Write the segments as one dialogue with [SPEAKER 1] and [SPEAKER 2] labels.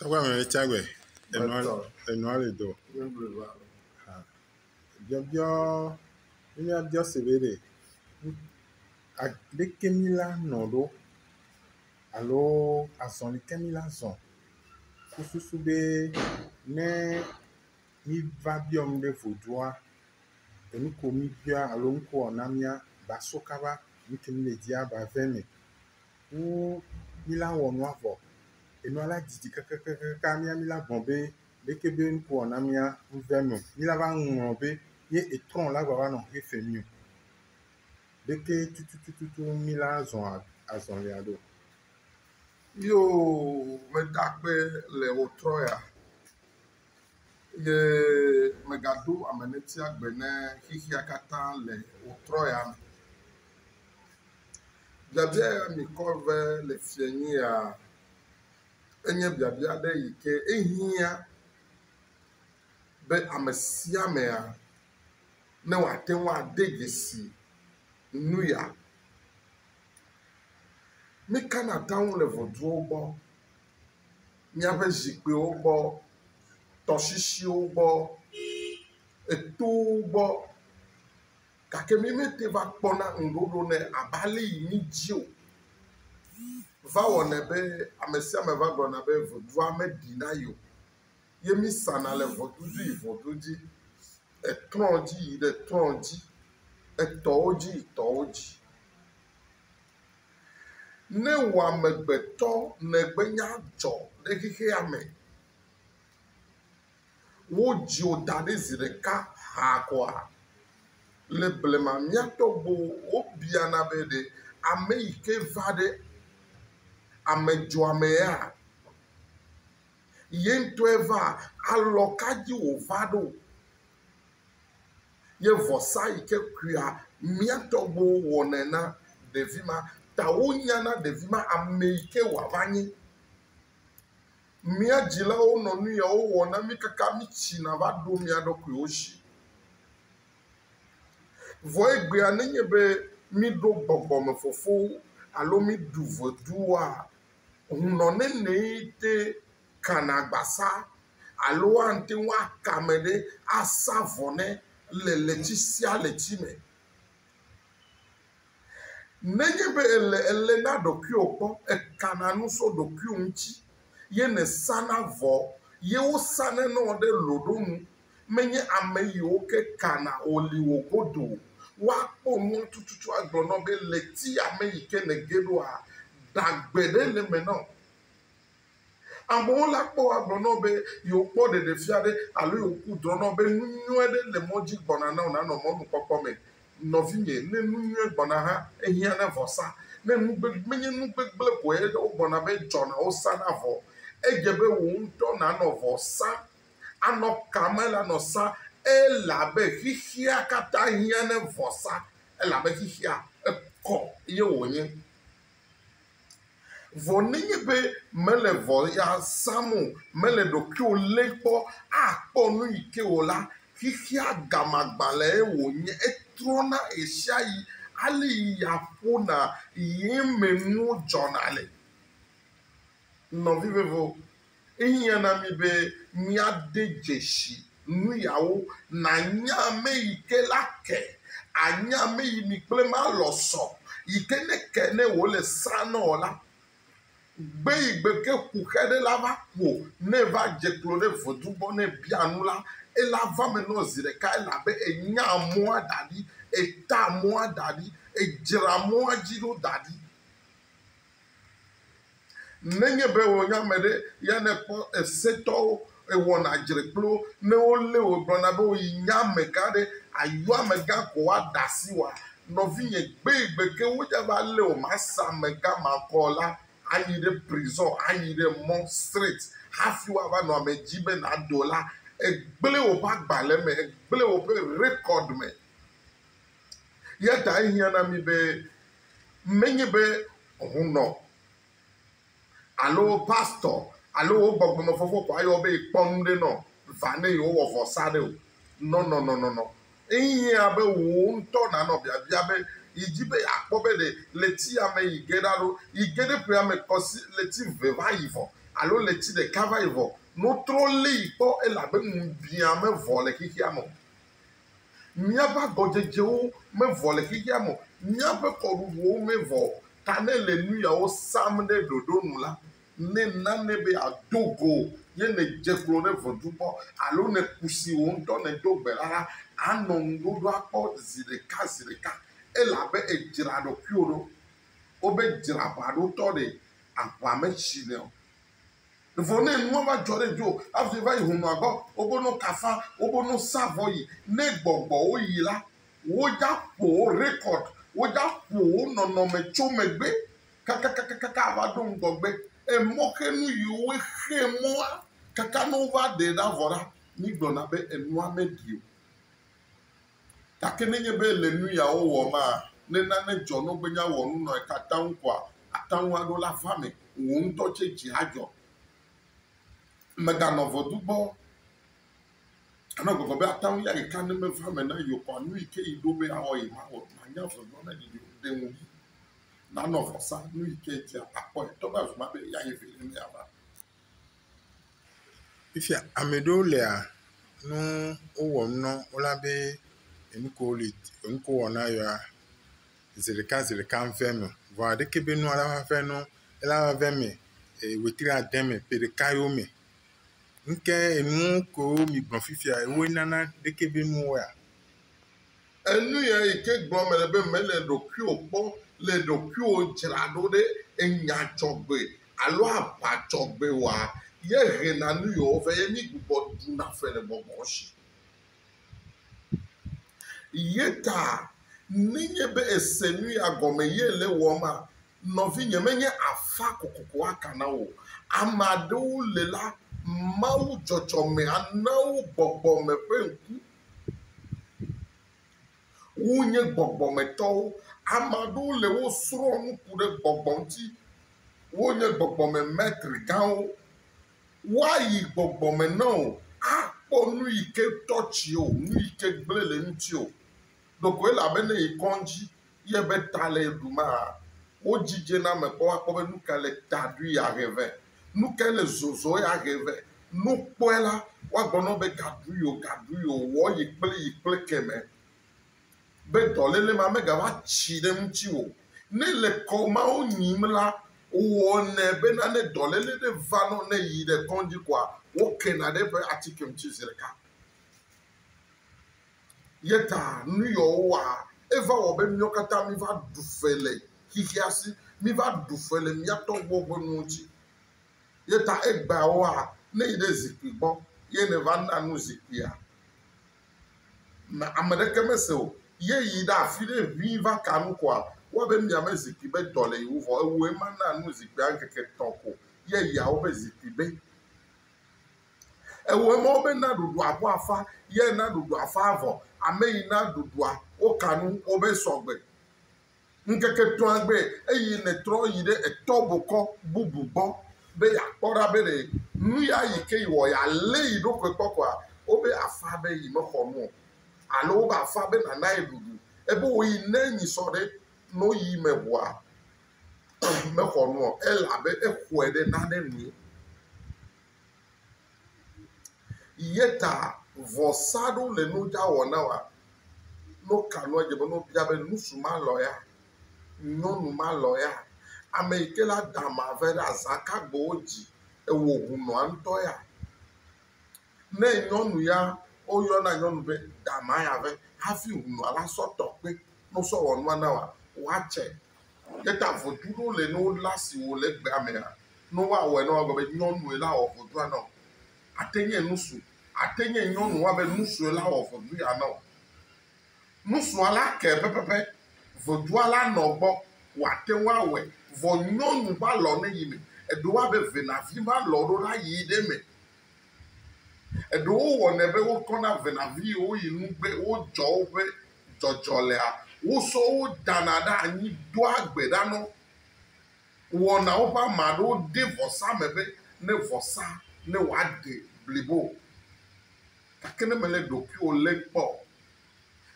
[SPEAKER 1] Pourquoi Amenetsiagbe? Et noir les dos. Bien, il y a bien sévéré. Dès que Mila n'odo, alors à son les Camila son. Kususube ne mi va bien de Vodzou. Et nous commis bien à l'onco en amia basokava, nous tenons les diables à venir. Ou Mila ou noir. Et nous allons dire que Mila bombé, dès que bien pour en amia ou venir. Mila va bombé, il est tron là, va non, il fait mieux. Dès que tu Mila sont à son liado.
[SPEAKER 2] Yo, me Togbe le otroya. Ye me gado Amenetsiagbe ne hihiakata le otroya. Biabia mi korve le fienyi a enye biabia de yike ehia be amesiame a ne watenwa degesi nuya. Mi kana down le Vodzou obo, miabe zikpe obo, toshishi obo, eto obo, kake mi mete va kpona ndodo ne abali ni dio. Va wone be amesiame va gona be Vodzou ame dina yo. Ye mi sana le Vodzou di, etron di, etoji. Ne wa megbeto negbenya dzo le xixe ame wo dio da de zireka ha kwa le blema miato bo wo biana be de ame ike va de amedzo ame ya yento eva alokaji wo va do ye vosa ike kria miato bo wonena devima Taounyana devima ameike wavanye. Mia jila o nonu ya o wona mi kaka mi china va do mi ado kuyoshi. Voye gbe anenye be mi do bobo me fofo alo mi du Vodzou a unone ne te kanagbasa alo ante wa kamede asavone le letisia letime. Nenye be ele na doku okpo e kananu so doku unchi ye ne sana vo ye o sana no de lodonu menye ameyi oke kana oli ogodo wa po mu tututu agbono be leti ameyi ke ne gedo a dagbede le meno amon la po agbono be yo po de fiade alo yo ku drono be nyu de le moji gbona na no mo popo me novinye ne nunye gbona ha ehia na vosa ne menye nugbegle ko e o gbona be jona o sana vo ejebe wo nto na no vosa ano kamela no sa e la be hihia kata hia ne vosa e la be hihia e ko ye wonye voninye be mele vo ya samu mele do ki o lepo akpo nu ike ola hihia gamagbale wonye trona esiayi ali yapona yemenu journal no vivez-vous inyana mi be miade jeshi nu yawo na nyame ikelake anyame mi plema loso ikene kene wole sano la gbe igbe ke ku kede lava po ne va jeklore Vodzou bone bianu la et la va maintenant zireka et la be e nya moa dadi et ta moa dadi et jira moa jiro dadi nenye be wo nya mede ya ne po e seto e wona jireplo ne o le o brona be o nya megade ayo amega ko wa dasi wa no vinye gbe ke wo ja ba le o masa mega makola ayi de prison ayi de mon street hafi wa ba no amejibe na dola egbele wo ba gbale me egbele wo pe record me yeta ihia na mi be menye be ohuno alo pastor alo gbogbo mo fofo ko ayo be iponde no vane yo wo fosade o no ihia be wo nto na no bia be ijibe akpobe de leti ame igedaro igede pre ame kosi leti veva ivo alo le tsi ɖeka va yi vɔ notrɔ li kpɔ elabe ŋubia mevɔ le xixia me míaƒe agɔdzedzewo mevɔ le xixia me míaƒe kɔɖuɖuwo mevɔ ta ne le nu yawo sam ɖe ɖoɖo nu la ne nane be adogo ye ne dze klo ɖe Vodou gbɔ alo ne kusi wo ŋutɔ ne do gbe la anɔ ŋuɖoɖoa kpɔ zi ɖeka elabe edzra ɖokuiwo ɖo wobe dzra aʋa ɖo tɔ ɖe aʋa me tsi ne o vɔ ne nua va dzɔ ɖe dzo afi va yi hunɔa gbɔ wobe no kafa wobe no sa vɔ yi ne gbɔgbɔwo yi la wodza ƒo wo rekɔd wodza ƒo wo nɔnɔme tso megbe kakakakaka ava ɖo ŋgɔgbe emɔxenu yiwo xe mɔa kaka ne wova ɖe ɖa vɔ ɖa migblɔna be enua meɖi o gake nenye be le nu yawo wɔ ma ne nane dzɔ no be nya wɔ nu nɔ katã ŋu koa ata ŋu aɖo la va me wò ŋutɔ tse dzi adzɔ meganɔ Vodou gbɔ anɔ gbɔgbɔ be ata ŋu ya ɖeka ne meva me na yewo koa nu yi ke yi ɖo be awɔ yi ma wɔ manya Vodou ne ɖiɖi ɖe ŋu bi nanɔ vɔsa nu yi ke tia akpɔe tɔgbe Azumah be ya yi vi ne yava.
[SPEAKER 1] Fifia ame ɖewo lea nu wowɔm nɔ wola be enuko wɔna yɔa zi ɖeka ŋvɛ me vɔ aɖeke be nua la va vɛ no ela va vɛ me wetri ade me ƒe ɖeka yewo me nke enu ko mi gblɔ fifia woe nana ɖeke be nuwoa
[SPEAKER 2] enu ya yi ke gblɔm le be mele ɖokuiwo kpɔ le ɖokuiwo dzra ɖo ɖe enyatsɔgbe alo aʋatsɔgbe wa ye hena nu yiwo vɛ ye mi gbugbɔ ɖuna fe le gbɔgbɔ si ye ta nenye be ese nu ya gɔme ye le wɔma nɔvi nye menye afa kokoko aka na wo ame aɖewo le la mawu dzɔdzɔme anawo gbɔgbɔme ƒe ŋku wonye gbɔgbɔmetɔwo ame aɖewo le wo srɔ̃ nuku ɖe gbɔgbɔ ŋuti wonye gbɔgbɔme mɛtri gãwo woayi gbɔgbɔme na o akpɔ nu yi ke tɔ tsi o nu yi ke gblẽ le ŋuti o doko elabene yi kɔŋdzi ye be ta le ɖuma wo dzidze na me kpɔ akpɔ be nu ka le ta ɖui ya he vɛ nu ka le zozo ya he vɛ nu kpɔe la woagblɔ nɔ be gaɖui o wɔ yi kple keme be dɔléle ma megava tsi ɖe ŋuti o ne le kɔmawo nyim la wɔnɛ bena ne dɔléle ɖe va nɔ ne yi ɖe kɔŋdzi koa wokena ɖe ƒe atike ŋuti zi ɖeka ye ta nu yawoa eva wɔ be míawo katã mi va ɖu fe le xixia si mi va ɖu fe le mía tɔgbuiwo ƒe nu ŋuti ye ta egbeawoa ne yi ɖe zikpui gbɔ ye ne va na nu zikpuia me ame ɖeke mese o ye yi ɖe afi ɖe ʋi va ka nu koa woabe miame zikpui be dɔ le yiwo vɔ ewoe ma na nu zikpuia ŋkeke tɔ̃ ko ye yiawo be zikpui be ewoe ma wo be na ɖuɖu abo afa ye na ɖuɖu afa vɔ ame yi na ɖuɖua woka nu wobe sɔgbe ŋkeke tɔ̃a gbe eye ne trɔ yi ɖe etɔ bokɔ bubu gbɔ be yakpɔ ɖa be ɖe nu ya yi ke yi wɔ ya lé yi ɖokui kpɔ koa wobe afa be yi mexɔ nu o alo wobe afa be nana yi ɖuɖu ebe wo yi ne nyi sɔ ɖe no yi me ʋua mexɔ nu o elabe exɔe ɖe nane nu ye ta vɔsa ɖo le nu dza wɔna wa no ka nua dze be no bia be nusu ma lɔ ya nyɔnu ma lɔ ya ame yi ke la da ma vɛ ɖe azãkagbewo dzi ewɔ hunɔa ŋutɔ ya ne nyɔnu ya woyɔna nyɔnu be dama ya vɛ hafi hunɔa la sɔ tɔkpe no sɔ wɔ nua na wa woatsɛ ye ta Vodou ɖo le no la si wo le gbea mea no woawɔe na wa be nyɔnue la wɔ Vodou na o ate nye nusu ate nye nyɔnu wa be nusue la wɔ Vodou ya na o nusua la ke pɛpɛpɛ Vodoua la nɔ gbɔ wòate ŋu awɔe vɔ nyɔnu va lɔ ne yi me eɖewoa be venavi va lɔ ɖo la yi ɖe me eɖewo wɔnɛ be wokɔna venavi yi woyi nugbe wodzɔ woƒe dzɔdzɔ lea wosɔ wo dana ɖe anyi doa gbe ɖa nɔ wɔna woƒe ame aɖewo de vɔsa me be ne vɔsa ne wòaɖe blibo gake ne mele ɖokuiwo lé kpɔ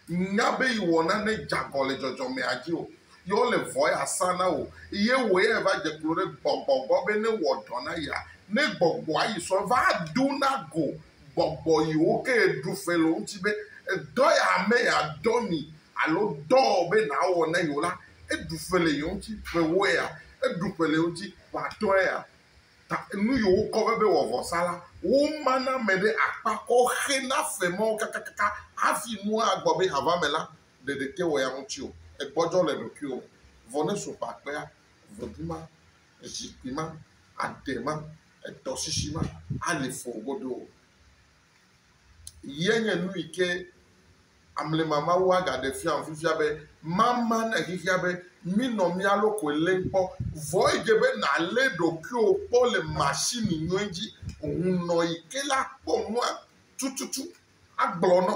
[SPEAKER 2] nya be yi wɔna ne dzagɔ le dzɔdzɔmea dzi o yewo le vɔ ya sa na wo ye wo ya va dze klo ɖe gbɔgbɔgbɔ be ne wɔ dɔ na ya ne gbɔgbɔ ayi sɔ va do na go gbɔgbɔ yiwo ke du fe le ŋuti be dɔ ya me ya dɔ mi alo dɔ be na wɔ ne yiwo la edu fe le yiwo ŋuti fe wo ya edu fe le yiwo ŋuti va tɔ ya ta nu yiwo kɔ be wɔ vɔsa la wo mana me ɖe akpa kɔ xe na fe mɔ kakakaka hafi nua gbɔ be ava me la ɖeɖe te wɔ ya ŋuti o egbɔdzɔ le ɖokui o vɔ ne so pa akpea vodou ma zikpui ma ade ma etɔsisi ma ali fo godo ye nye nu yi ke amlema wo agaɖe fia fifia be mama ne xixia be mi nɔ mia loko le kpɔ vɔ yi dze be na le ɖokuiwo kpɔ le machine nyɔe dzi hunɔ yi ke la kpɔ nua tututu agblɔ nɔ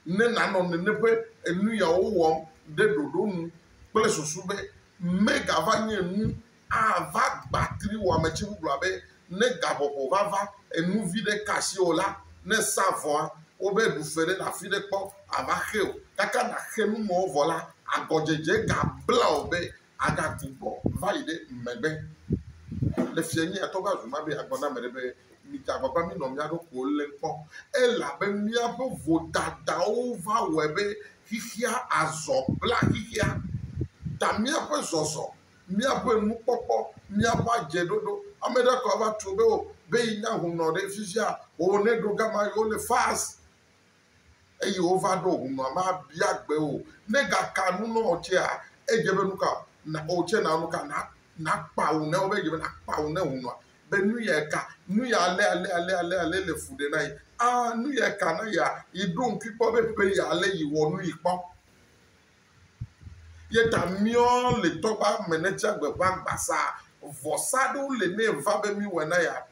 [SPEAKER 2] ne nanɔ nene ƒe enu yawo wɔm ɖe ɖoɖo nu kple susu be megava nye nu ava gbatri wɔ ametsi bubu abe ne gaƒoƒo vava enu vi ɖe ka asi o la ne sa vɔa wobe ɖu fe ɖe afi ɖe kpɔ ava xe o kaka na xe numɔwo vɔ la agɔdzedze gabla o be agagbugbɔ va yi ɖe megbe le fie nye atɔ be Azumah be agbɔ na me ɖe be midze agbagba mi nɔ mia ɖokuiwo le kpɔ elabe miaƒe vodadawo va wɔe be xixia azɔ bla xixia ta miaƒe zɔzɔ miaƒe nukpɔkpɔ miaƒe adzeɖoɖo ame ɖe kɔ va tso be o be yi nya hunɔ ɖe fifia o ne ɖo gama yi wo le fast eye wova ɖo hunɔa ma bia gbe o ne gaka nu nɔ tsia edze be nuka na o tse na nuka na kpa wu ne wo be dze be na kpa wu ne hunɔa be nu ya ka nu ya ale le fu de na yi nu ya ka na ya yi ɖo ŋkui kpɔ be pe ya ale yi wɔ nu yi kpɔ ye ta miɔ le Tɔgbɛ Amenetsiagbe ƒe agbasa vɔsa ɖewo le ne va be mi wɔ na ya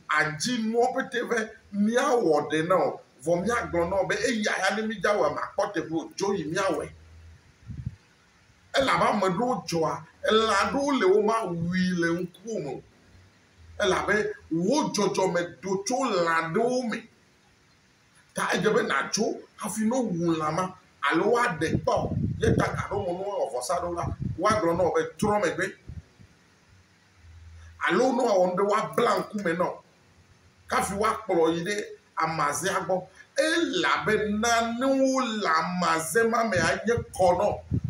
[SPEAKER 2] adzi nuwo pete ve miawɔ ɖe na o vɔ miagblɔ na o be eya ya ne mi dza wɔ makpɔ teƒe o dzo yi miawɔe elabe ame ɖewo dzɔa elã ɖewo le wo ma wui le ŋkuwo me elabe wo dzɔdzɔme do tso lã ɖewo me ta edze be na tso hafi no wu lã ma alo woaɖe kpɔ ye ta ga ɖo mo no wɔ vɔsa ɖo la woagblɔ na o be trɔ megbe alo no awɔ nu ɖe woabla ŋkume nɔ kafi woakplɔ yi ɖe amazea gbɔ elabe nanewo le amaze ma me anye kɔ nɔ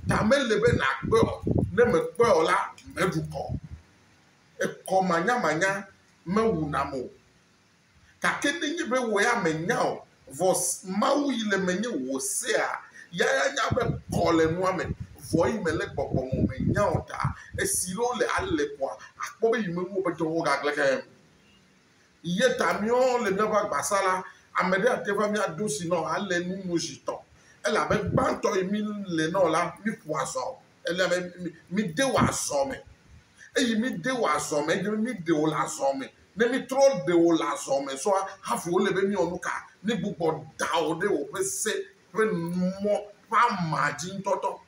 [SPEAKER 2] ta mele be nakpe o ne mekpe o la meɖu kɔ ekɔ manyamanya mewuna mo gake ne nye be wo ya menya o vɔ mawu yi le menye wo sea ya nya be kɔ le nua me vɔ yi me le gbɔgbɔ mo menya o ta esi lo le ale kɔa akpɔ be yi me wo be tɔ wo gagble ke ye ta miɔ le miaƒe agbasa la ame ɖe ate va miaɖo si nɔ ale numozitɔ elabe gbãtɔ yi mi le nɔ la mi ƒo azɔ elabe mi de wo azɔ me eye mi de wo azɔ me eye mi de wo le azɔ me ne mi trɔ de wo le azɔ me sɔa hafi wo le be mi wɔ nu ka ne gbugbɔ da wo ɖe wo ƒe se ƒe numɔ ƒe amadzi ŋutɔtɔ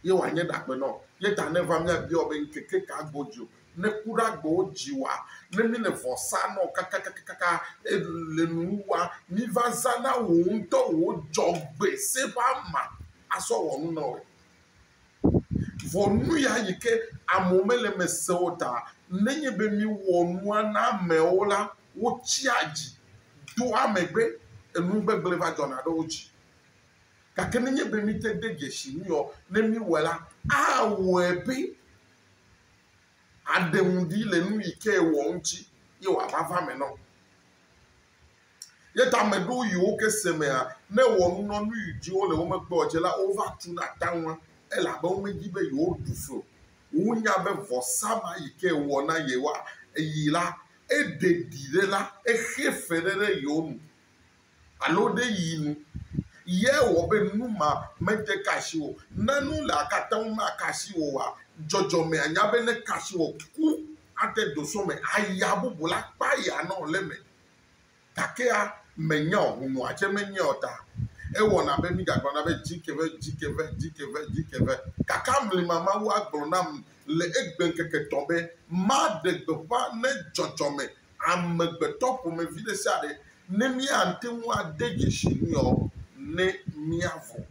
[SPEAKER 2] ye wòanye ɖakpenɔ ye ta ne va miabia be nkeke ka godzi o ne ku ɖe agbewo dzi wa ne mi le vɔsa nɔ kakakakaka le nu wa mi va zana wo ŋutɔ wo dzɔgbe se ƒe ama asɔ wɔ nu na o vɔ nu ya yi ke amewo mele me se o ta nenye be mi wɔ nua na amewo la wotsi adzi do amegbe enu gbegble va dzɔna ɖe wo dzi gake nenye be mi te de dzesi nu yɔ ne mi wɔ la awɔe be aɖeŋuɖi le nu yi ke wɔ ŋuti ye wòava va me nɔ ye ta ame ɖewo yiwo ke se mea ne wɔ nunɔnu yi dzi wo le wo megbe o dze la wova tu na ta ŋua elabe wo medzi be yewo ɖu flo wonya be vɔsa ma yi ke wɔ na yewoa yi la eɖe ɖi ɖe la exe fe ɖe yewo nu alo ɖe yi nu ye wɔ be nu ma mede ka asi o ne nu le akata ŋu ma ka asi o wa dzɔdzɔme anya be ne ka asi o ku ate do so me aya bubu la kpa ya nɔ le me gakea menya o hunɔa tse menya o ta ewɔna be mi gagblɔ na be dzikeve kaka mlima mawu agblɔ nam le egbe nkeke tɔ be ma ɖe gbeƒã ne dzɔdzɔme amegbetɔ ƒomevi ɖe sia ɖe ne miate ŋu ade dzesi nuyɔ ne miavɔ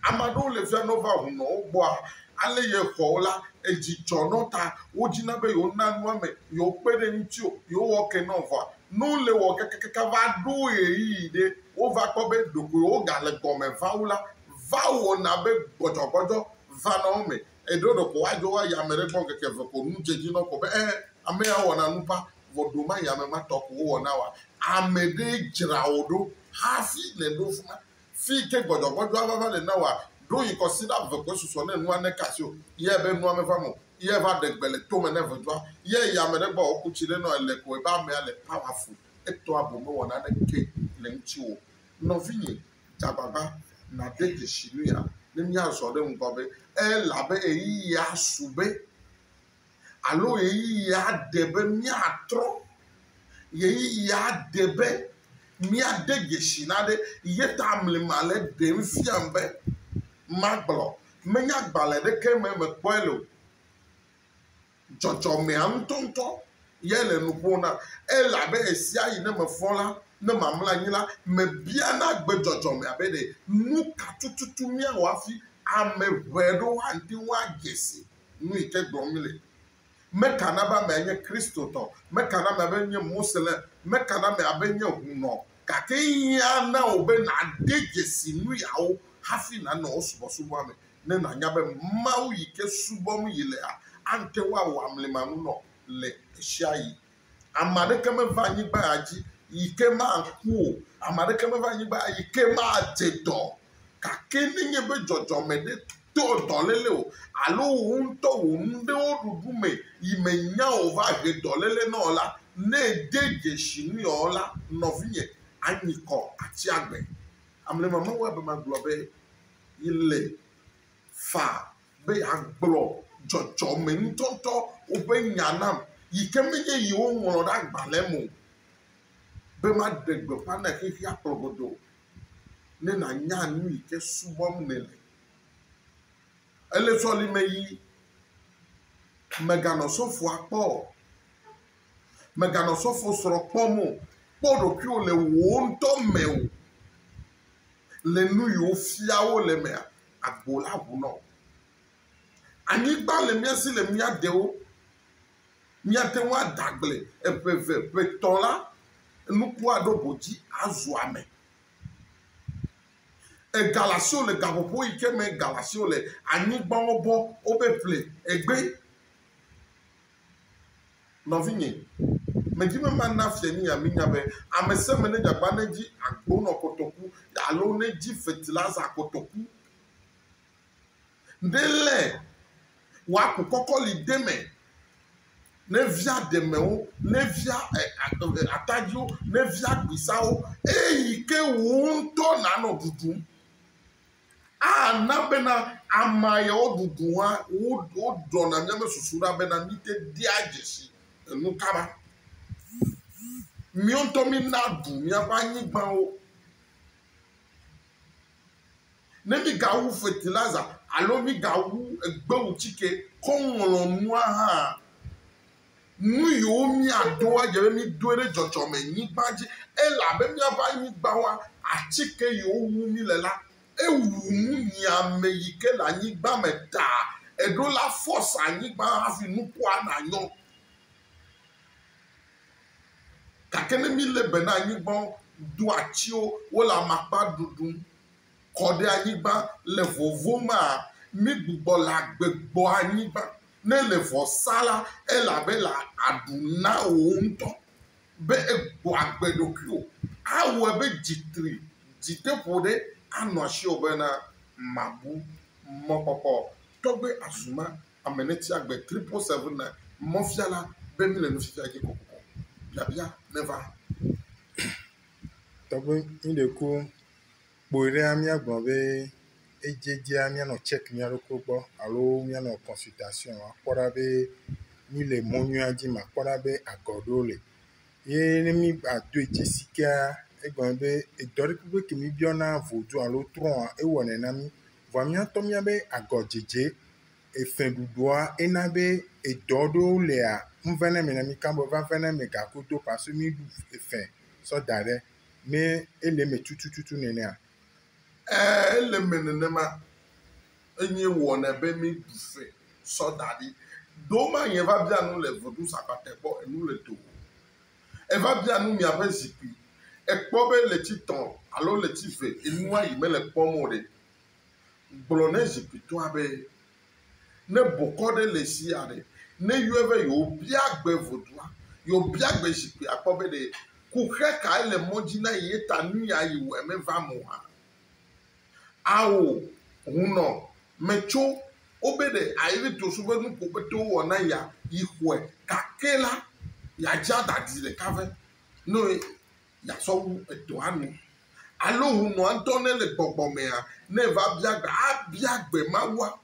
[SPEAKER 2] ame aɖewo le fia no va hunɔwo gbɔa ale ye xɔwo la edzidzɔ nɔ ta wodzina be yewo na nua me yewo kpe ɖe ŋuti o yewo wɔ ke nɔ vɔa nu le wɔ kekekeke va ɖo ɣeyiɣi ɖe wova kpɔ be ɖokoe wogale gɔme va wo la va wɔna be gbɔdzɔgbɔdzɔ va nɔ wo me eɖo ɖoko woadzo woayi ame ɖe gbɔ keke ve ko nu dzedzi nɔ ko be ame ya wɔna nu pa vɔdo ma yi ame ma tɔ ko wowɔna wa ame ɖe dzra wo ɖo hafi le ɖo fi ma fi ke gbɔdzɔgbɔdzɔ ava va le na wa ɖo yi kɔsi ɖa ve ko susɔ ne nua ne kasi o ye be nua me va mo ye va ɖe gbe le tome ne vedoa ye yi ame ɖe gbɔ wokutsi ɖe nɔ ele ko ebe amea le powerful etɔ abo me wɔna ne ke le ŋuti wo nɔvinye dzagbagba na de dzesi nu ya ne míazɔ ɖe ŋgɔ be elabe eyiya su be alo eyiya de be míatrɔ yeyiya de be míade dzesi na ɖe ye ta mlima le ɖem fiam be magblɔ menya gbalẽ ɖeke me mekpɔe le o dzɔdzɔmea ŋutɔŋutɔ ye le nu ƒom na elabe esia yi ne mefɔ la ne mamlɔ anyi la mebiana gbe dzɔdzɔmea be ɖe nu ka tututu míawɔ hafi ame ʋe ɖo ante ŋu adze si nu yi ke gblɔm le mekana be amea nye kristotɔ mekana be abe nye moselem mekana be abe nye hunɔ gake ya na wo be nade dzesi nu yawo hafi nanɔ wo subɔsubɔa me ne nanya be mawu yi ke subɔm yi lea ante woawɔ amlimanu nɔ le esia yi ame aɖeke meva anyigba ya dzi yi ke maku o ame aɖeke meva anyigba yi ke madze dɔ gake nenye be dzɔdzɔme ɖe to dɔléle o alo wo ŋutɔ wo nu ɖewo ɖuɖu me yi menya o va he dɔléle nɔ la ne de dzesi nu yawo la nɔvinye anyikɔ atiagbe amlemamawo be magblɔ be yi le fa be agblɔ dzɔdzɔme ŋutɔŋutɔ wobe nya nam yi ke menye yi woŋlɔ ɖe agbalẽ me be maɖe gbeƒã na xexea kplɔgodo ne nanya nu yi ke subɔm ne le ele sɔlime yi meganɔ sɔfoa kpɔ o meganɔ sɔfo srɔ̃ kpɔm o kpɔ ɖokuiwo le wo ŋutɔ me o le nu yiwo fiawo le mea agbo la ʋu nɔ anyigba le mía si le mía dewo míate ŋu adagble eƒeve ƒetɔ la nuku aɖo godzi azu ame egalasiwo le gaƒoƒo yi ke me galasiwo le anyigbawo bɔ wobe ƒle egbe nɔvinye medzi me mana fie ni yaminya be ame seme ne dzagba ne dzi agbo nɔ kotoku alo ne dzi fetila za kotoku ɖe lɛ wòaku kɔkɔli deme ne via demewo ne via atadiwo ne via gbisawo eyi ke wo ŋutɔ nanɔ ɖuɖum ana bena ama yawo ɖuɖu hã woɖɔna míame susu ɖa bena míte dia dzesi enu kaba mío ŋutɔ mína ɖu míaƒe anyigbawo ne mígawu fertilizer alo mígawu egbewutsike kɔŋlɔ nua hã nu yiwo míado adze be mídoe ɖe dzɔdzɔme nyigba dzi elabe míaƒe anyigbawoa atsike yiwo wu mí le la ewu nu nyiame yi ke le anyigba me taa eɖo la force anyigba hafi nukua nanyɔ gake ne mí le be na anyigbawo do atiwo wole amakpa ɖuɖum kɔ ɖe anyigba le vovo ma mí gbugbɔ le agbegbɔ anyigba ne le vɔsa la elabe le aɖu na wo ŋutɔ be egbɔ agbe ɖokuiwo awɔe be dzitri dziteƒo ɖe anɔ asi wo bena mabu mɔkpɔkpɔ Togbe Azumah Amenetsiagbe 777 mɔfiala be mi le nufifia dzi kokoko biabia neva
[SPEAKER 1] Tɔgbe ŋɖeku kpoe ɖe míagblɔ be edzedzia míanɔ check mía ɖokui gbɔ alo míanɔ consultation akpɔ ɖa be mí le mɔ nyuia dzi ma akpɔ ɖa be agɔ ɖewo le ye ne mí adoe dzesi kea egblɔ be edɔ ɖe kpekpe ke mí biɔna Vodzou alo trɔ̃a ewɔnɛ na mí vɔa míatɔ míabe agɔdzedze efeɖuɖua ena be edɔ ɖewo lea ŋve ne me na mí kambɔ va ve ne me gakodo parce que mí ɖu efe sɔ da ɖe me ele me tutututu nenea
[SPEAKER 2] ele me nenema enye wɔna be mi du fe sɔdaɖi doma yẹn va bia nu le Vodou sapate gbɔ enu le to eva bia nu miaƒe zikpui ekpɔ be le tsi tɔn alo le tsi ve enua yi me le kpɔm o de gblɔ ne zikpui tɔa be ne bokɔ ɖe le sia ɖe ne yɔe be yewo bia gbe Vodua yewo bia gbe zikpui akpɔ be de kuxe ka ele mɔdzi na yi ta nu ya yi wɔ me va mo ha awo hunɔ metso wobe de ayi to so be nu ko be to wɔ na ya yi xɔe kake la ya dza dadi ɖeka ve no ya sɔ wu etɔa nu alo hunɔ ŋutɔ ne le gbɔgbɔ mea ne va bia gbe abia gbe mawua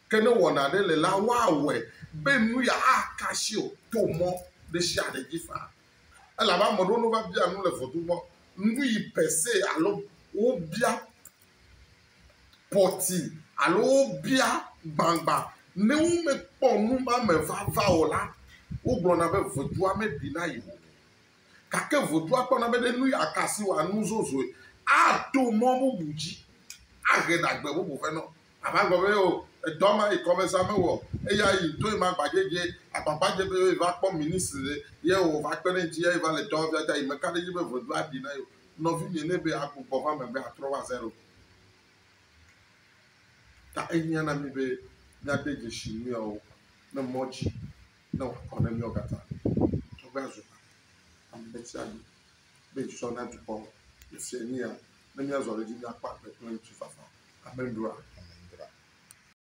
[SPEAKER 2] ke ne wɔna ɖe le la woawɔe be nu ya akasi o to mɔ ɖe sia ɖe dzi fa elabe ame ɖewo no va bia nu le Vodou gbɔ nu yi pese alo wo bia pɔti alo wo bia gbangba ne wo me kpɔ nu ma me va o la wo gblɔna be Vodua me ɖina yi o gake Vodua kpɔna be ne nu ya kasi wa nu zozoe ato mɔ bubu dzi ahe dagbe bubu fɛ nɔ ava gbɔ be o edɔma yi kɔ be sa me wɔ eya yi to yi ma gbadzedze agbagba be va kpɔ ministre de ye o va kpe ne ŋuti ye va le dɔ via ta yi me ka ɖe dzi be Vodua ɖina yi o nɔvi mi ne be agbugbɔ va megbe atrɔ va zero ta ehiã na mi be míade dzesi miawo ne mɔdzi ne wòakɔ ne míawo katã Tɔgbɛ Azumah Amenetsiagbe be zɔ na dukɔ le fia nia ne míazɔ ɖe dzi míakpɔ agbe kple ŋutifafa ame ɖua